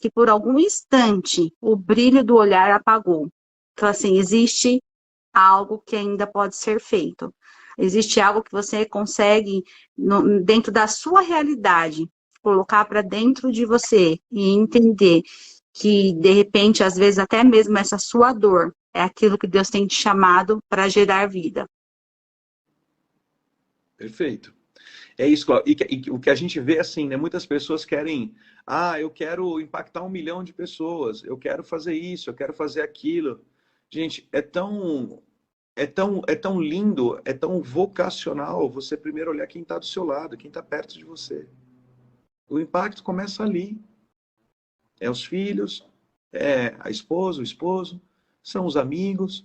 que por algum instante o brilho do olhar apagou. Então, assim, existe algo que ainda pode ser feito. Existe algo que você consegue, dentro da sua realidade, colocar para dentro de você e entender que, de repente, às vezes, até mesmo essa sua dor é aquilo que Deus tem te chamado para gerar vida. Perfeito. É isso, Cláudio. E o que a gente vê assim, né? Muitas pessoas querem, eu quero impactar 1 milhão de pessoas, eu quero fazer isso, eu quero fazer aquilo. Gente, é tão lindo, é tão vocacional você primeiro olhar quem está do seu lado, quem está perto de você. O impacto começa ali. É os filhos, é a esposa, o esposo, são os amigos.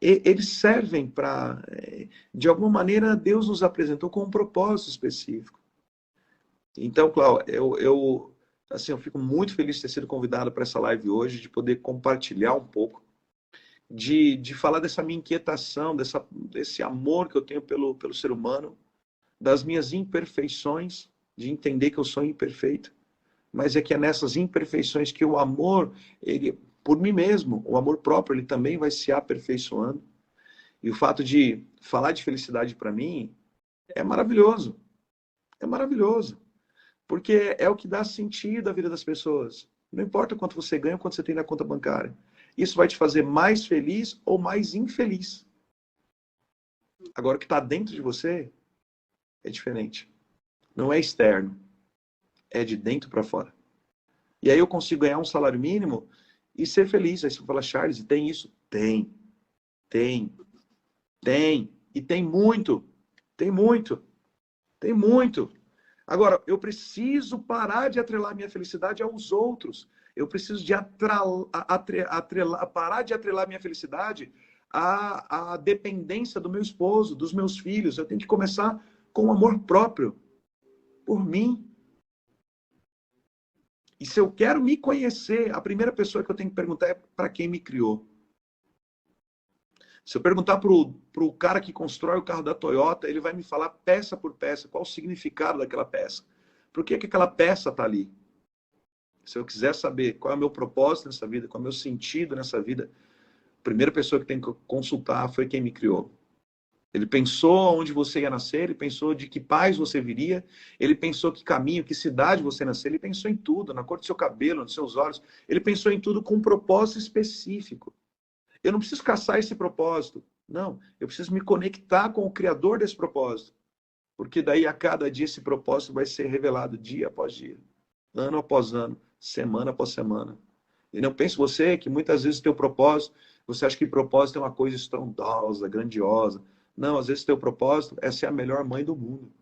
Eles servem para, de alguma maneira, Deus nos apresentou com um propósito específico. Então, Cláudio, assim, eu fico muito feliz de ter sido convidado para essa live hoje, de poder compartilhar um pouco, de falar dessa minha inquietação, desse amor que eu tenho pelo ser humano, das minhas imperfeições, de entender que eu sou imperfeito, mas é que é nessas imperfeições que o amor, ele, por mim mesmo, o amor próprio, ele também vai se aperfeiçoando. E o fato de falar de felicidade para mim é maravilhoso. É maravilhoso. Porque é o que dá sentido à vida das pessoas. Não importa quanto você ganha ou quanto você tem na conta bancária. Isso vai te fazer mais feliz ou mais infeliz. Agora, o que está dentro de você é diferente. Não é externo. É de dentro para fora. E aí eu consigo ganhar um salário mínimo e ser feliz. Aí você fala, Charles, tem isso? Tem. Tem. Tem. E tem muito. Tem muito. Tem muito. Agora, eu preciso parar de atrelar minha felicidade aos outros. Eu preciso de parar de atrelar minha felicidade à dependência do meu esposo, dos meus filhos. Eu tenho que começar com o amor próprio, por mim. E se eu quero me conhecer, a primeira pessoa que eu tenho que perguntar é para quem me criou. Se eu perguntar para o cara que constrói o carro da Toyota, ele vai me falar peça por peça, qual o significado daquela peça. Por que aquela peça está ali? Se eu quiser saber qual é o meu propósito nessa vida, qual é o meu sentido nessa vida, a primeira pessoa que tem que consultar foi quem me criou. Ele pensou onde você ia nascer, ele pensou de que pais você viria, ele pensou que caminho, que cidade você nascer, ele pensou em tudo, na cor do seu cabelo, nos seus olhos, ele pensou em tudo com um propósito específico. Eu não preciso caçar esse propósito, não, eu preciso me conectar com o criador desse propósito, porque daí a cada dia esse propósito vai ser revelado dia após dia, ano após ano, semana após semana. E não pense você que muitas vezes o teu propósito, você acha que propósito é uma coisa estrondosa, grandiosa. Não, às vezes o teu propósito é ser a melhor mãe do mundo.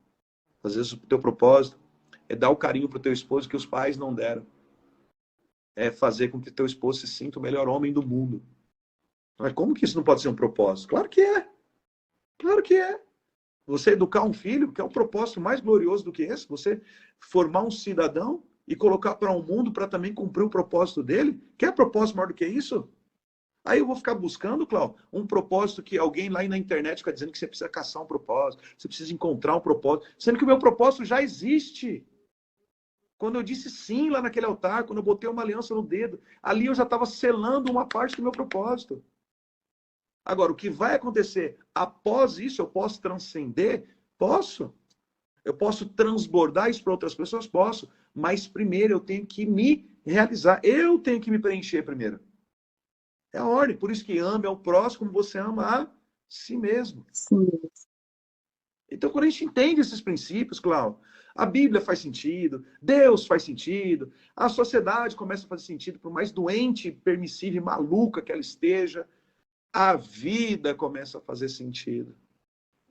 Às vezes o teu propósito é dar o carinho para o teu esposo que os pais não deram. É fazer com que o teu esposo se sinta o melhor homem do mundo. Mas como que isso não pode ser um propósito? Claro que é. Claro que é. Você educar um filho, que é um propósito mais glorioso do que esse, você formar um cidadão e colocar para um mundo para também cumprir o propósito dele. Quer propósito maior do que isso? Aí eu vou ficar buscando, Cláudio, um propósito que alguém lá na internet fica dizendo que você precisa caçar um propósito, você precisa encontrar um propósito, sendo que o meu propósito já existe. Quando eu disse sim lá naquele altar, quando eu botei uma aliança no dedo, ali eu já estava selando uma parte do meu propósito. Agora, o que vai acontecer após isso, eu posso transcender? Posso. Eu posso transbordar isso para outras pessoas? Posso. Mas primeiro eu tenho que me realizar. Eu tenho que me preencher primeiro. É a ordem. Por isso que ame ao próximo como você ama a si mesmo. Sim. Então, quando a gente entende esses princípios, Cláudio, a Bíblia faz sentido, Deus faz sentido, a sociedade começa a fazer sentido, por mais doente, permissiva e maluca que ela esteja, a vida começa a fazer sentido.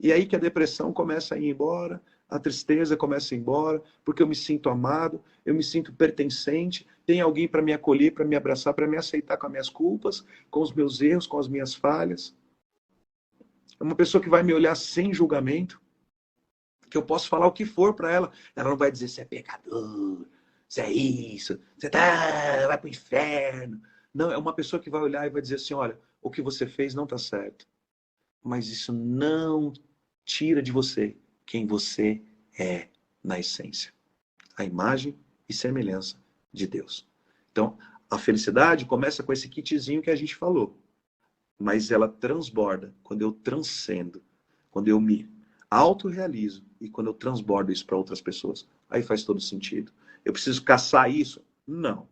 E aí que a depressão começa a ir embora, a tristeza começa a ir embora, porque eu me sinto amado, eu me sinto pertencente, tem alguém para me acolher, para me abraçar, para me aceitar com as minhas culpas, com os meus erros, com as minhas falhas. É uma pessoa que vai me olhar sem julgamento, que eu posso falar o que for para ela. Ela não vai dizer você é pecador, você é isso, você vai para o inferno. Não, é uma pessoa que vai olhar e vai dizer assim, olha, o que você fez não está certo. Mas isso não tira de você quem você é na essência. A imagem e semelhança de Deus. Então, a felicidade começa com esse kitzinho que a gente falou. Mas ela transborda quando eu transcendo, quando eu me autorrealizo e quando eu transbordo isso para outras pessoas. Aí faz todo sentido. Eu preciso caçar isso? Não.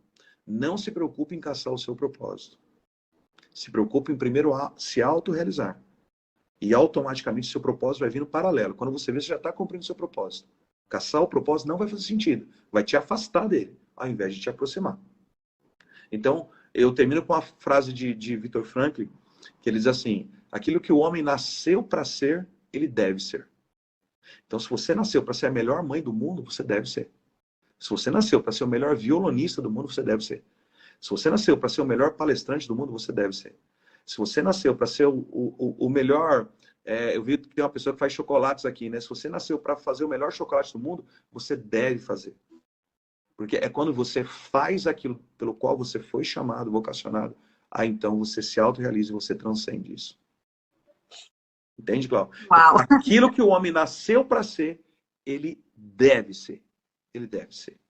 Não se preocupe em caçar o seu propósito. Se preocupe em primeiro se autorrealizar. E automaticamente o seu propósito vai vir no paralelo. Quando você vê, você já está cumprindo o seu propósito. Caçar o propósito não vai fazer sentido. Vai te afastar dele, ao invés de te aproximar. Então, eu termino com uma frase de Viktor Frankl, que ele diz assim: aquilo que o homem nasceu para ser, ele deve ser. Então, se você nasceu para ser a melhor mãe do mundo, você deve ser. Se você nasceu para ser o melhor violonista do mundo, você deve ser. Se você nasceu para ser o melhor palestrante do mundo, você deve ser. Se você nasceu para ser o melhor... eu vi que tem uma pessoa que faz chocolates aqui, né? Se você nasceu para fazer o melhor chocolate do mundo, você deve fazer. Porque é quando você faz aquilo pelo qual você foi chamado, vocacionado, aí então você se autorrealiza e você transcende isso. Entende, Cláudio? Uau! Então, aquilo que o homem nasceu para ser, ele deve ser. Ele deve ser.